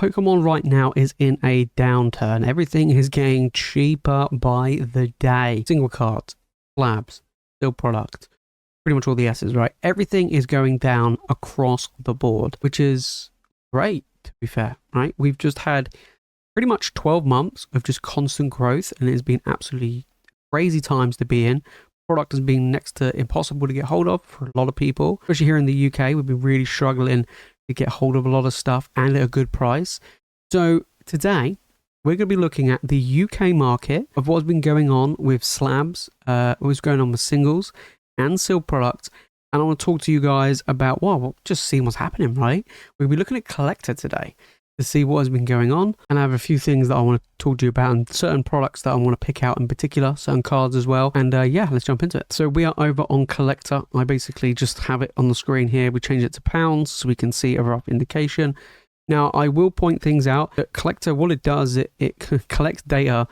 Pokemon right now is in a downturn. Everything is getting cheaper by the day. Single cards, slabs, still product, pretty much all the S's, right? Everything is going down across the board, which is great, to be fair, right? We've just had pretty much 12 months of just constant growth, and it has been absolutely crazy times to be in. Product has been next to impossible to get hold of for a lot of people, especially here in the UK. We've been really struggling to get hold of a lot of stuff and at a good price. So today we're going to be looking at the UK market of what's been going on with slabs, what's going on with singles and sealed products. And I want to talk to you guys about, well, just seeing what's happening, right? We'll be looking at collector today to see what has been going on. And I have a few things that I want to talk to you about and certain products that I want to pick out in particular, certain cards as well. And yeah, let's jump into it. So we are over on collector. I basically just have it on the screen here. We change it to pounds so we can see a rough indication. Now, I will point things out that collector, what it does, it collects data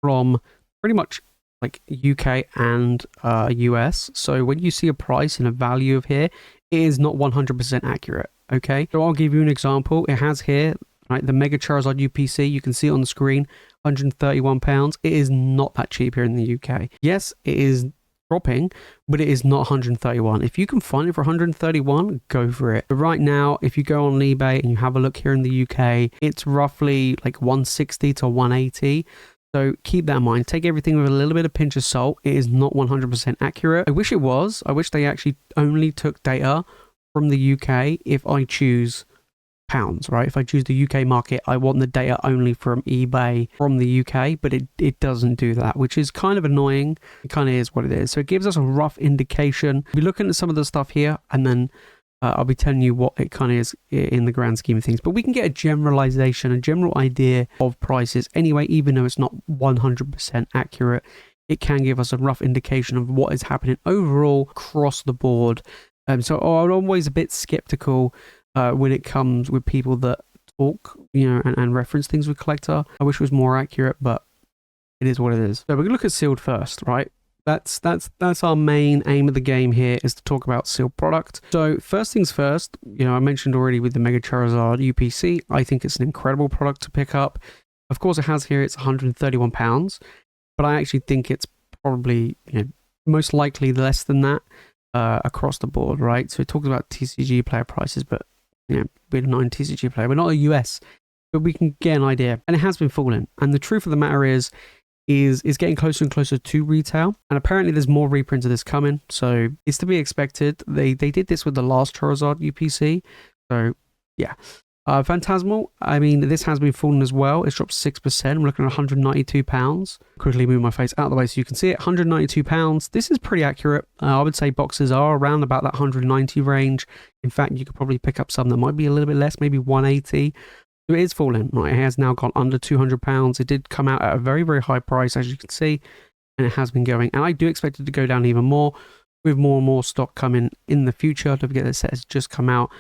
from pretty much like UK and US. So when you see a price and a value of here, it is not 100% accurate. Okay, so I'll give you an example. It has here, right, the Mega Charizard UPC. You can see it on the screen, £131. It is not that cheap here in the UK. Yes, it is dropping, but it is not 131. If you can find it for 131, go for it. But right now, if you go on eBay and you have a look here in the UK, it's roughly like 160 to 180. So keep that in mind. Take everything with a little bit of pinch of salt. It is not 100% accurate. I wish it was. I wish they actually only took data from the UK. If I choose pounds, right? If I choose the UK market, I want the data only from eBay from the UK, but it doesn't do that, which is kind of annoying. It kind of is what it is. So it gives us a rough indication. We'll be looking at some of the stuff here, and then I'll be telling you what it kind of is in the grand scheme of things. But we can get a generalization, a general idea of prices anyway, even though it's not 100% accurate. It can give us a rough indication of what is happening overall across the board. So I'm always a bit skeptical when it comes with people that talk, and reference things with collector. I wish it was more accurate, but it is what it is. So we're going to look at sealed first, right? That's our main aim of the game here, is to talk about sealed product. So first things first, I mentioned already with the Mega Charizard UPC, I think it's an incredible product to pick up. Of course, it has here, it's £131, but I actually think it's probably, most likely less than that. Across the board, right? So it talks about TCG player prices, but we're not a TCG player, we're not a US, but we can get an idea, and it has been falling. And the truth of the matter is getting closer and closer to retail, and apparently there's more reprints of this coming, so it's to be expected. They did this with the last Charizard UPC, so yeah. Phantasmal, I mean, this has been falling as well. It's dropped 6%. We're looking at £192. Quickly move my face out of the way so you can see it. £192. This is pretty accurate. I would say boxes are around about that 190 range. In fact, you could probably pick up some that might be a little bit less, maybe 180. So it is falling. Right, it has now gone under £200. It did come out at a very, very high price, as you can see, and it has been going. And I do expect it to go down even more with more and more stock coming in the future. Don't forget, the set has just come out.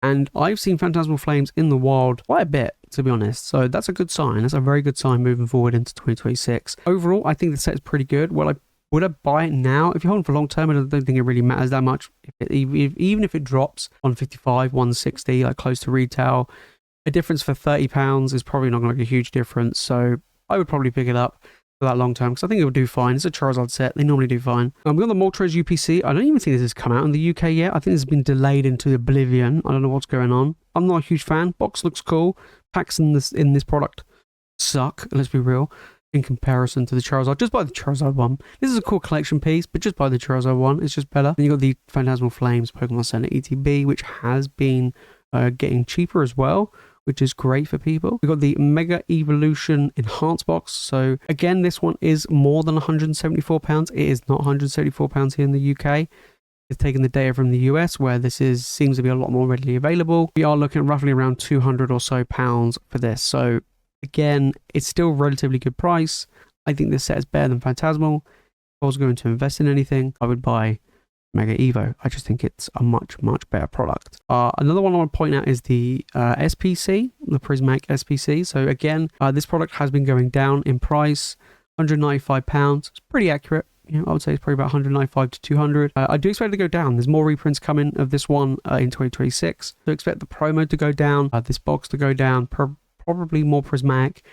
And I've seen Phantasmal Flames in the wild quite a bit, to be honest. So that's a good sign. That's a very good sign moving forward into 2026. Overall, I think the set is pretty good. Would I buy it now? If you're holding for long term, I don't think it really matters that much. Even if it drops 155, 160, like close to retail, a difference for £30 is probably not going to make a huge difference. So I would probably pick it up for that long term, because I think it would do fine. It's a Charizard set. They normally do fine. We've got the Moltres UPC. I don't even think this has come out in the UK yet. I think this has been delayed into oblivion. I don't know what's going on. I'm not a huge fan. Box looks cool. Packs in this product suck, let's be real, in comparison to the Charizard. Just buy the Charizard one. This is a cool collection piece, but just buy the Charizard one. It's just better. Then you got the Phantasmal Flames Pokemon Center ETB, which has been getting cheaper as well, which is great for people. We've got the Mega Evolution Enhanced Box. So again, this one is more than £174. It is not £174 here in the UK. It's taking the data from the US, where this seems to be a lot more readily available. We are looking at roughly around £200 or so for this. So again, it's still a relatively good price. I think this set is better than Phantasmal. If I was going to invest in anything, I would buy Mega Evo. I just think it's a much, much better product. Another one I want to point out is the SPC, the Prismatic SPC. So again, this product has been going down in price, £195. It's pretty accurate. I would say it's probably about 195 to 200. I do expect it to go down. There's more reprints coming of this one in 2026. So expect the promo to go down, this box to go down, probably more prismatic.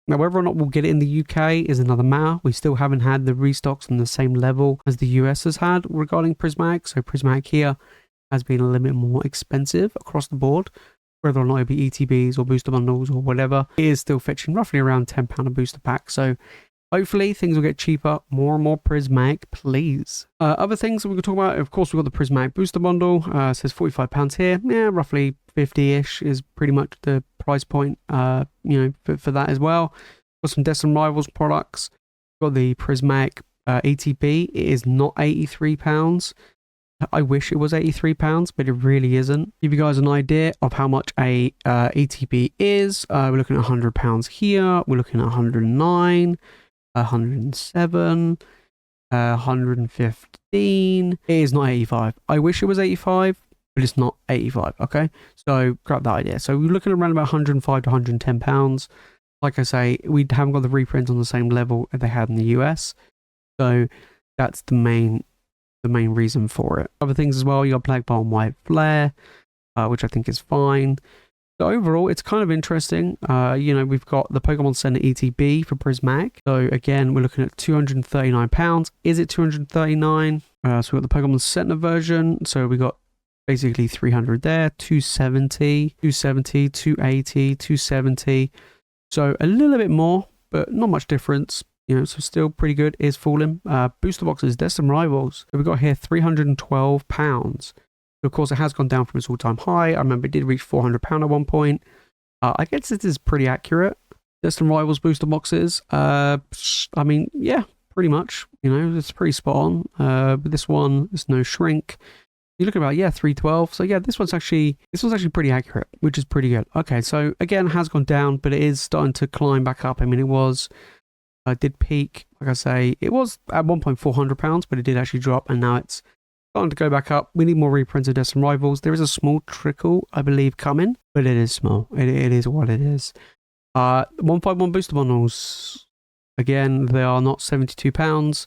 Now, whether or not we'll get it in the UK is another matter. We still haven't had the restocks on the same level as the US has had regarding prismatic. So prismatic here has been a little bit more expensive across the board. Whether or not it be ETBs or booster bundles or whatever, it is still fetching roughly around £10 a booster pack. So hopefully things will get cheaper, more and more prismatic, please. Other things that we can talk about, of course, we've got the prismatic booster bundle. It says £45 here. Yeah, roughly 50-ish is pretty much the price point, for that as well. Got some Destin Rivals products. Got the prismatic ETB. It is not £83. I wish it was £83, but it really isn't. Give you guys an idea of how much a ETB is. We're looking at £100 here. We're looking at 109, 107, 115. It is not 85. I wish it was 85, but it's not 85. Okay, so grab that idea. So we're looking at around about 105 to 110 pounds. Like I say, we haven't got the reprints on the same level that they had in the US, so that's the main reason for it. Other things as well, you got Black Ball and White Flare, which I think is fine. So overall, it's kind of interesting. We've got the Pokemon Center ETB for Prismatic. So again, we're looking at £239. Is it 239? So we've got the Pokemon Center version. So we got basically 300 there, 270, 270, 280, 270. So a little bit more, but not much difference. So still pretty good. Is falling. Booster boxes, Destin Rivals. So we've got here £312. So of course, it has gone down from its all-time high. I remember it did reach £400 at one point. I guess this is pretty accurate. Destin Rivals booster boxes. Yeah, pretty much. It's pretty spot on. But this one, there's no shrink. You're looking about, 312. So yeah, this one's actually pretty accurate, which is pretty good. Okay, so again, it has gone down, but it is starting to climb back up. I mean, it was... did peak, like I say, it was at one point £400, but it did actually drop, and now it's starting to go back up. We need more reprints of Destin Rivals. There is a small trickle, I believe, coming, but it is small. It is what it is. 151 booster bundles. Again, they are not £72.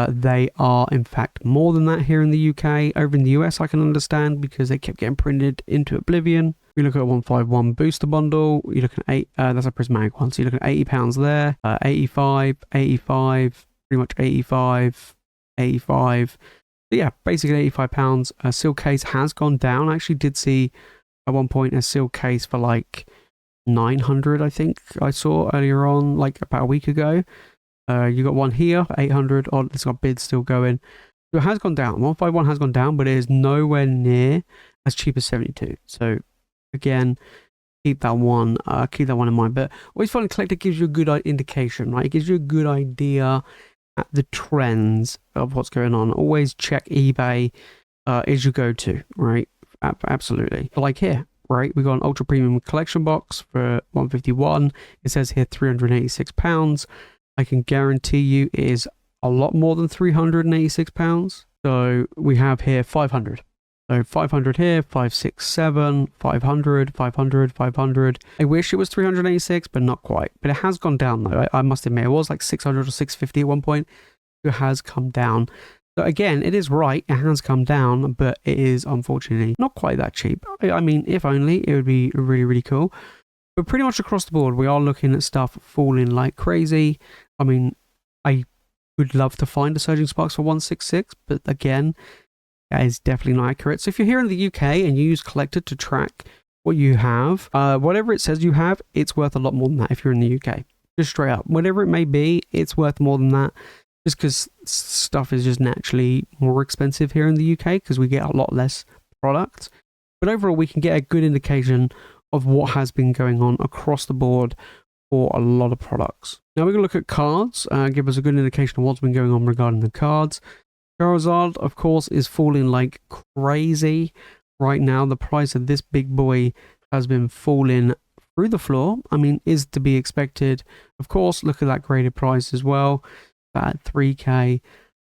They are, in fact, more than that here in the UK. Over in the US, I can understand because they kept getting printed into oblivion. We look at a 151 booster bundle. You're looking at that's a prismatic one. So you're looking at £80 there. 85, 85, pretty much 85, 85. So yeah, basically £85. A seal case has gone down. I actually did see at one point a seal case for like 900, I think I saw earlier on, like about a week ago. You got one here for 800. Oh, it's got bids still going. So it has gone down. 151 has gone down, but it is nowhere near as cheap as 72. So again, keep that one in mind. But always find Collector gives you a good indication, right? It gives you a good idea at the trends of what's going on. Always check eBay is your go-to, right? Absolutely. But like here, right? We got an ultra premium collection box for 151. It says here £386. I can guarantee you it is a lot more than £386. So we have here 500. So 500 here, 567, 500, 500, 500. I wish it was 386, but not quite. But it has gone down though. I must admit, it was like 600 or 650 at one point. It has come down. So again, it is right. It has come down, but it is unfortunately not quite that cheap. I mean, if only, it would be really, really cool. But pretty much across the board, we are looking at stuff falling like crazy. I mean, I would love to find a Surging Sparks for 166, but again, that is definitely not accurate. So if you're here in the UK and you use Collector to track what you have, whatever it says you have, it's worth a lot more than that if you're in the UK. Just straight up. Whatever it may be, it's worth more than that. Just because stuff is just naturally more expensive here in the UK because we get a lot less product. But overall, we can get a good indication of what has been going on across the board for a lot of products. Now we're going to look at cards, give us a good indication of what's been going on regarding the cards. Charizard, of course, is falling like crazy right now. The price of this big boy has been falling through the floor. I mean, is to be expected. Of course, look at that graded price as well. At 3k,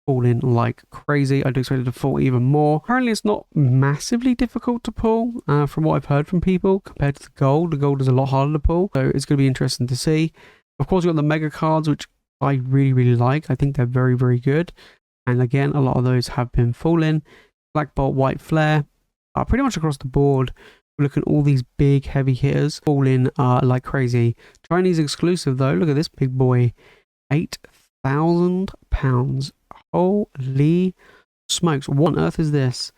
falling like crazy. I'd expect it to fall even more. Apparently, it's not massively difficult to pull from what I've heard from people compared to the gold. The gold is a lot harder to pull, so it's going to be interesting to see. Of course, you've got the mega cards, which I really, really like. I think they're very, very good. And again, a lot of those have been falling. Black Bolt, White Flare, pretty much across the board. We're looking at all these big heavy hitters falling like crazy. Chinese exclusive though, look at this big boy, £8,000. Holy smokes, what on earth is this?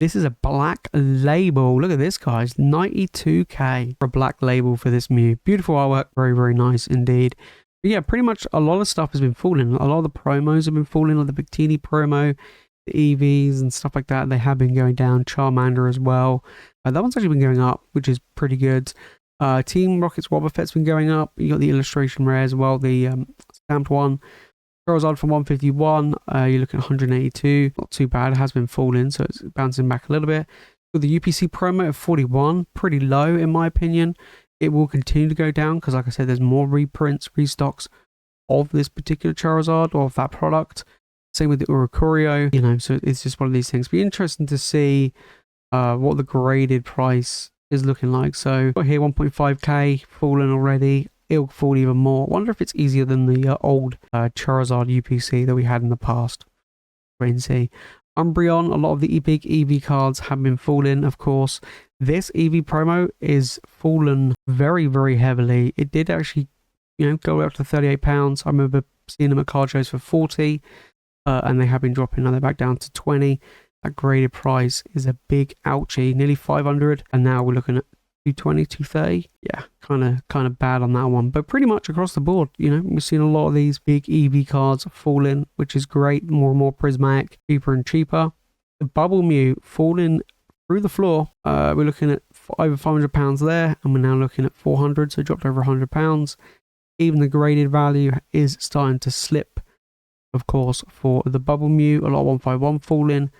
This is a black label. Look at this, guys, 92k for a black label for this Mew. Beautiful artwork, very, very nice indeed. But yeah, pretty much a lot of stuff has been falling. A lot of the promos have been falling, like the Bikini promo, the EVs and stuff like that. They have been going down. Charmander as well. That one's actually been going up, which is pretty good. Team Rocket's Wobbuffet's been going up. You got the illustration rare as well, the stamped one. Charizard from 151, you're looking at 182. Not too bad. It has been falling, so it's bouncing back a little bit. With the UPC promo at 41, pretty low in my opinion. It will continue to go down because, like I said, there's more reprints, restocks of this particular Charizard or of that product. Same with the Oricorio, you know, so it's just one of these things. Be interesting to see what the graded price is looking like. So got here 1.5k fallen already. It'll fall even more. I wonder if it's easier than the old Charizard UPC that we had in the past. Wait and see. Umbreon, a lot of the big EV cards have been falling, of course. This EV promo is fallen very, very heavily. It did actually, you know, go up to £38. I remember seeing them at card shows for 40, and they have been dropping. Now they're back down to 20. That graded price is a big ouchie, nearly 500, and now we're looking at 220, 230. Yeah, kind of bad on that one, but pretty much across the board, you know, we've seen a lot of these big EV cards falling, which is great. More and more prismatic, cheaper and cheaper. The Bubble Mew falling through the floor. We're looking at over £500 there, and we're now looking at 400, so dropped over £100. Even the graded value is starting to slip, of course, for the Bubble Mew. A lot of 151 falling.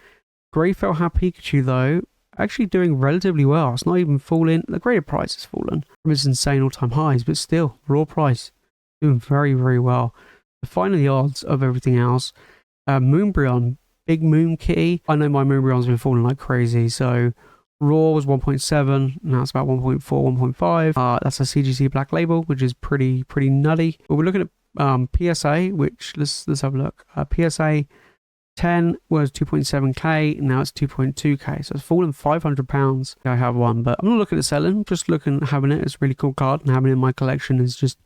Greyfell Hat Pikachu though, actually doing relatively well. It's not even falling. The graded price has fallen from its insane all-time highs, but still, raw price doing very, very well. Defying the odds of everything else. Moonbreon, big Moon Kitty. I know my Moonbreon's been falling like crazy, so raw was 1.7, now it's about 1.4, 1.5. That's a CGC Black Label, which is pretty nutty. But we're looking at PSA, which let's have a look. PSA 10 was 2.7k, now it's 2.2k, so it's fallen £500. I have one, but I'm not looking at selling. I'm just looking at having it. It's a really cool card, and having it in my collection is just,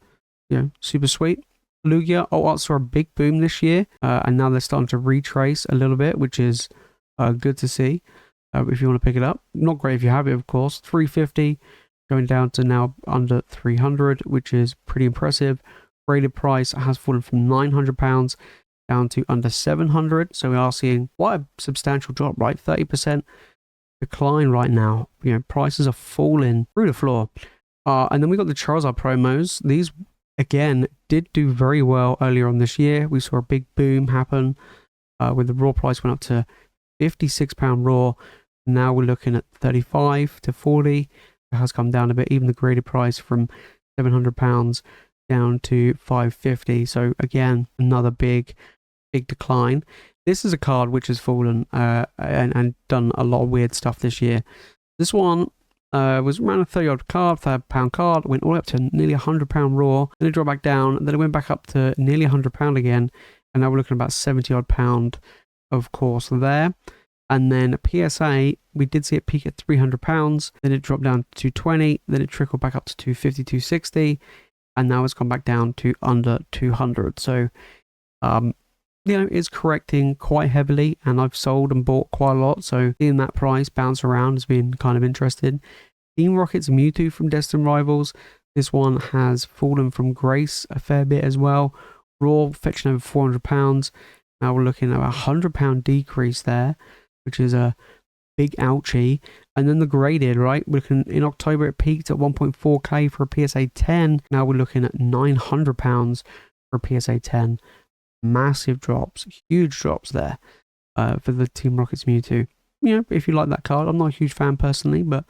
you know, super sweet. Lugia alt arts saw a big boom this year, and now they're starting to retrace a little bit, which is good to see. If you want to pick it up, not great if you have it, of course. 350 going down to now under 300, which is pretty impressive. Graded price has fallen from £900 down to under 700, so we are seeing quite a substantial drop, right? 30% decline right now. You know, prices are falling through the floor. And then we got the Charizard promos. These again did do very well earlier on this year. We saw a big boom happen with the raw price went up to £56 raw. Now we're looking at 35 to 40. It has come down a bit. Even the graded price from £700 down to 550. So again, another big decline. This is a card which has fallen and done a lot of weird stuff this year. This one was around a 30-odd card, £30 card, went all the way up to nearly £100 raw, then it dropped back down, then it went back up to nearly £100 again, and now we're looking at about 70-odd pound, of course, there. And then PSA, we did see it peak at £300, then it dropped down to 220, then it trickled back up to 250, 260, and now it's gone back down to under 200. So, you know, it's correcting quite heavily, and I've sold and bought quite a lot, so seeing that price bounce around has been kind of interesting. Team Rocket's Mewtwo from Destined Rivals, this one has fallen from grace a fair bit as well. Raw fetching over £400. Now we're looking at a £100 decrease there, which is a big ouchie. And then the graded, right? We're looking in October, it peaked at 1.4k for a PSA 10. Now we're looking at £900 for a PSA 10. Massive drops, huge drops there for the Team Rocket's Mewtwo. You know, if you like that card, I'm not a huge fan personally, but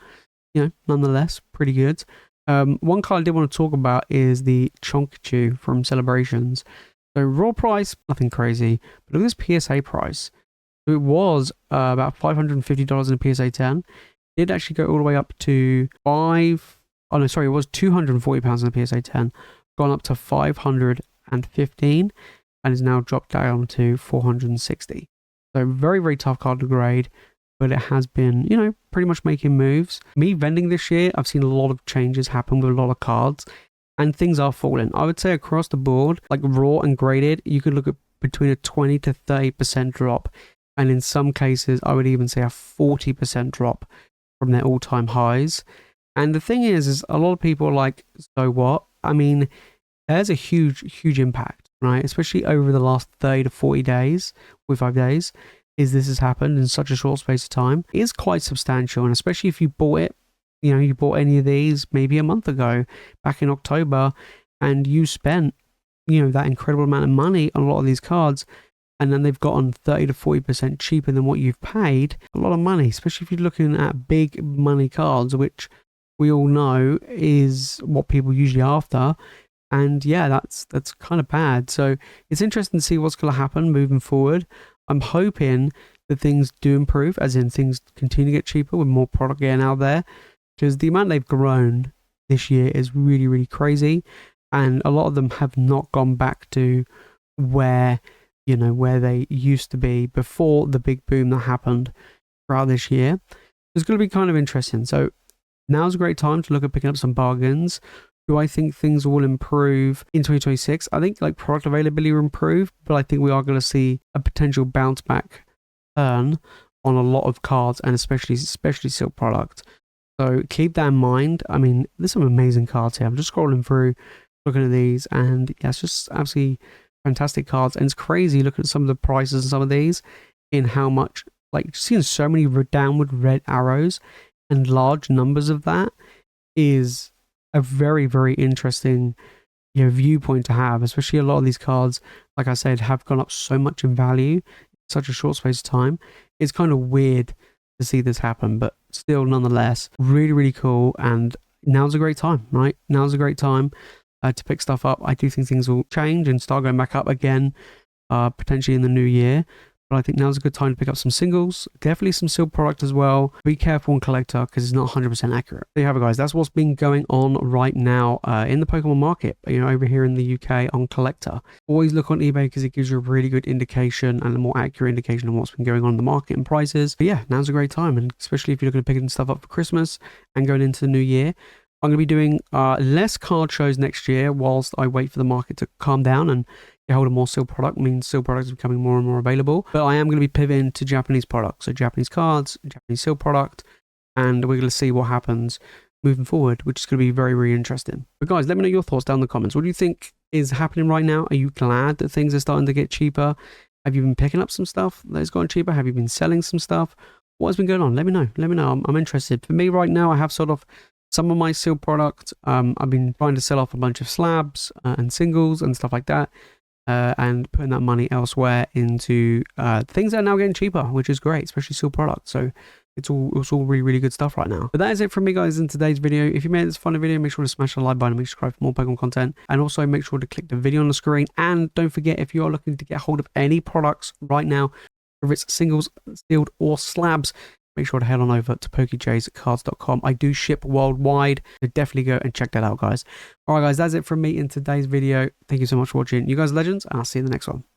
you know, nonetheless, pretty good. One card I did want to talk about is the Chonkachu from Celebrations. So raw price, nothing crazy, but look at this PSA price. It was about $550 in a PSA 10. It did actually go all the way up to it was £240 in a PSA 10, gone up to 515, and is now dropped down to 460. So very, very tough card to grade. but it has been, you know, pretty much making moves. Me vending this year, I've seen a lot of changes happen with a lot of cards, and things are falling. I would say across the board, like raw and graded, you could look at between a 20 to 30% drop. And in some cases, I would even say a 40% drop from their all-time highs. And the thing is a lot of people are like, so what? I mean, there's a huge impact, right? Especially over the last 30 to 40 days, 45 days, this has happened in such a short space of time. It is quite substantial, and especially if you bought it, you know, you bought any of these maybe a month ago, back in October, and you spent, you know, that incredible amount of money on a lot of these cards, and then they've gotten 30 to 40% cheaper than what you've paid. A lot of money, especially if you're looking at big money cards, which we all know is what people usually are after. And yeah, that's kind of bad. So it's interesting to see what's going to happen moving forward. I'm hoping that things do improve, as in things continue to get cheaper with more product getting out there, because the amount they've grown this year is really crazy, and a lot of them have not gone back to where, you know, where they used to be before the big boom that happened throughout this year. It's going to be kind of interesting. So now's a great time to look at picking up some bargains. Do I think things will improve in 2026? I think like product availability will improve, but I think we are going to see a potential bounce back turn on a lot of cards, and especially silk product. So keep that in mind. I mean, there's some amazing cards here. I'm just scrolling through, looking at these, and yeah, it's just absolutely fantastic cards. And it's crazy looking at some of the prices and some of these, in how much, like, seeing so many downward red arrows and large numbers of that is a very interesting, you know, viewpoint to have. Especially a lot of these cards, like I said, have gone up so much in value in such a short space of time. It's kind of weird to see this happen, but still, nonetheless, really cool. And now's a great time, right? Now's a great time to pick stuff up. I do think things will change and start going back up again, potentially in the new year. But I think now's a good time to pick up some singles, definitely some silk product as well. Be careful on collector, because it's not 100% accurate. There you have it, guys. That's what's been going on right now in the Pokemon market, you know, over here in the UK on collector. Always look on eBay, because it gives you a really good indication and a more accurate indication of what's been going on in the market and prices. But yeah, now's a great time, and especially if you're looking to pick stuff up for Christmas and going into the new year. I'm going to be doing less card shows next year whilst I wait for the market to calm down and get hold of more silk product. Means silk products are becoming more and more available. But I am going to be pivoting to Japanese products. So Japanese cards, Japanese silk product, and we're going to see what happens moving forward, which is going to be very interesting. But guys, let me know your thoughts down in the comments. What do you think is happening right now? Are you glad that things are starting to get cheaper? Have you been picking up some stuff that has gotten cheaper? Have you been selling some stuff? What has been going on? Let me know. Let me know. I'm interested. For me right now, I have sort of some of my silk product. I've been trying to sell off a bunch of slabs and singles and stuff like that, and putting that money elsewhere into things that are now getting cheaper, which is great, especially silk product. So it's all really good stuff right now. But that is it from me, guys, in today's video. If you made this fun video, make sure to smash the like button, make sure to subscribe for more Pokemon content, and also make sure to click the video on the screen. And don't forget, if you are looking to get hold of any products right now, whether it's singles, sealed, or slabs, make sure to head on over to pokejaceinfo.com. I do ship worldwide, so definitely go and check that out, guys. All right, guys, that's it from me in today's video. Thank you so much for watching. You guys are legends, and I'll see you in the next one.